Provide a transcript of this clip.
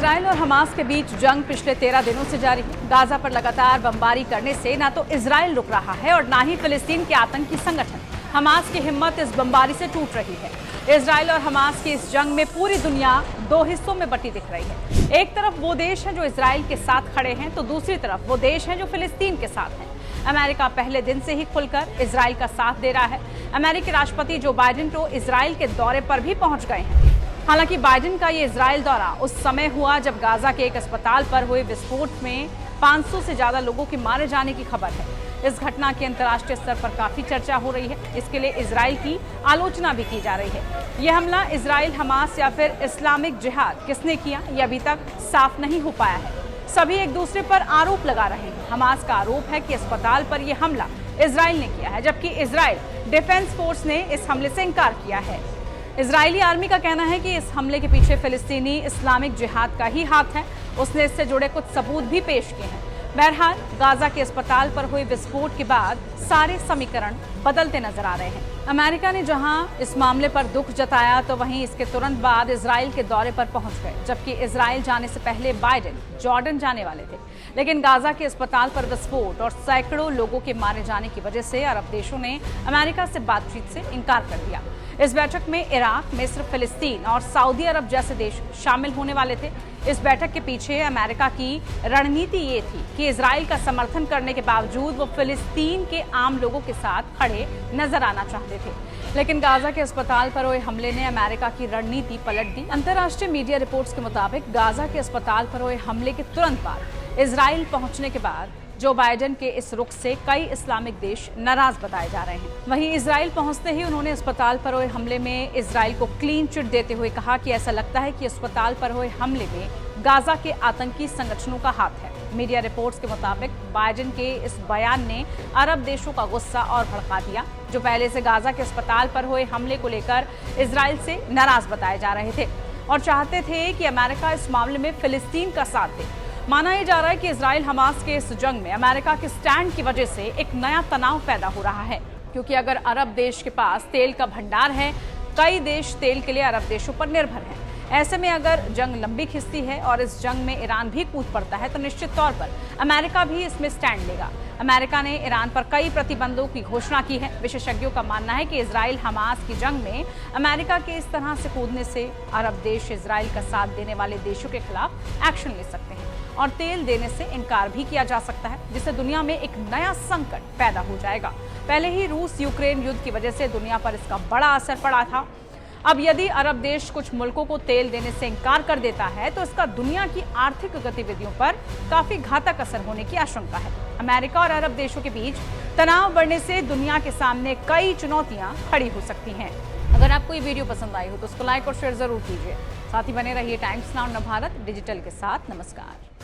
Israel और Hamas के बीच जंग पिछले 13 दिनों से जारी है। गाजा पर लगातार बमबारी करने से न तो इजराइल रुक रहा है और न ही फिलिस्तीन के आतंकी संगठन हमास की हिम्मत इस बमबारी से टूट रही है। इजराइल और हमास की इस जंग में पूरी दुनिया दो हिस्सों में बटी दिख रही है। एक तरफ वो देश हैं जो इजराइल के साथ खड़े हैं, तो दूसरी तरफ वो देश हैं जो फिलिस्तीन के साथ हैं। अमेरिका पहले दिन से ही खुलकर इजराइल का साथ दे रहा है। अमेरिकी राष्ट्रपति जो बाइडेन तो इजराइल के दौरे पर भी पहुंच गए हैं। हालांकि बाइडेन का ये इजराइल दौरा उस समय हुआ जब गाजा के एक अस्पताल पर हुए विस्फोट में 500 से ज्यादा लोगों के मारे जाने की खबर है। इस घटना की अंतर्राष्ट्रीय स्तर पर काफी चर्चा हो रही है। इसके लिए इजराइल की आलोचना भी की जा रही है। यह हमला इजराइल, हमास या फिर इस्लामिक जिहाद किसने किया, ये अभी तक साफ नहीं हो पाया है। सभी एक दूसरे पर आरोप लगा रहे हैं। हमास का आरोप है कि अस्पताल पर यह हमला इजराइल ने किया है, जबकि इजराइल डिफेंस फोर्स ने इस हमले से इनकार किया है। इजरायली आर्मी का कहना है कि इस हमले के पीछे फिलिस्तीनी इस्लामिक जिहाद का ही हाथ है। उसने इससे जुड़े कुछ सबूत भी पेश किए हैं। बहरहाल, गाजा के अस्पताल पर हुए विस्फोट के बाद सारे समीकरण बदलते नजर आ रहे हैं। अमेरिका ने जहां इस मामले पर दुख जताया, तो वहीं इसके तुरंत बाद इजराइल के दौरे पर पहुंच गए, जबकि इजराइल जाने से पहले बाइडेन जॉर्डन जाने वाले थे। लेकिन गाजा के अस्पताल पर विस्फोट और सैकड़ों लोगों के मारे जाने की वजह से अरब देशों ने अमेरिका से बातचीत से इनकार कर दिया। इस बैठक में इराक, मिस्र, फिलिस्तीन और सऊदी अरब जैसे देश शामिल होने वाले थे। इस बैठक के पीछे अमेरिका की रणनीति ये थी कि इजराइल का समर्थन करने के बावजूद वो फिलिस्तीन के आम लोगों के साथ खड़े नजर आना चाहते थे। लेकिन गाजा के अस्पताल पर हुए हमले ने अमेरिका की रणनीति पलट दी। अंतर्राष्ट्रीय मीडिया रिपोर्ट्स के मुताबिक गाजा के अस्पताल पर हुए हमले के तुरंत बाद इजराइल पहुंचने के बाद जो बाइडेन के इस रुख से कई इस्लामिक देश नाराज बताए जा रहे हैं। वहीं इजराइल पहुंचते ही उन्होंने अस्पताल पर हुए हमले में इजराइल को क्लीन चिट देते हुए कहा कि ऐसा लगता है कि अस्पताल पर हुए हमले में गाजा के आतंकी संगठनों का हाथ है। मीडिया रिपोर्ट्स के मुताबिक बाइडेन के इस बयान ने अरब देशों का गुस्सा और भड़का दिया, जो पहले से गाजा के अस्पताल पर हुए हमले को लेकर इजराइल से नाराज बताए जा रहे थे और चाहते थे कि अमेरिका इस मामले में फिलिस्तीन का साथ दे। माना यह जा रहा है कि इजराइल हमास के इस जंग में अमेरिका के स्टैंड की वजह से एक नया तनाव पैदा हो रहा है, क्योंकि अगर अरब देश के पास तेल का भंडार है, कई देश तेल के लिए अरब देशों पर निर्भर हैं। ऐसे में अगर जंग लंबी खिंचती है और इस जंग में ईरान भी कूद पड़ता है, तो निश्चित तौर पर अमेरिका भी इसमें स्टैंड लेगा। अमेरिका ने ईरान पर कई प्रतिबंधों की घोषणा की है। विशेषज्ञों का मानना है कि इजराइल हमास की जंग में अमेरिका के इस तरह से कूदने से अरब देश इजराइल का साथ देने वाले देशों के खिलाफ एक्शन ले सकते हैं और तेल देने से इनकार भी किया जा सकता है, जिससे दुनिया में एक नया संकट पैदा हो जाएगा। पहले ही रूस यूक्रेन युद्ध की वजह से दुनिया पर इसका बड़ा असर पड़ा था। अब यदि अरब देश कुछ मुल्कों को तेल देने से इनकार कर देता है, तो इसका दुनिया की आर्थिक गतिविधियों पर काफी घातक असर होने की आशंका है। अमेरिका और अरब देशों के बीच तनाव बढ़ने से दुनिया के सामने कई चुनौतियां खड़ी हो सकती हैं। अगर आपको ये वीडियो पसंद आई हो तो उसको लाइक और शेयर जरूर कीजिए। साथ ही बने रहिए टाइम्स नाउ भारत डिजिटल के साथ। नमस्कार।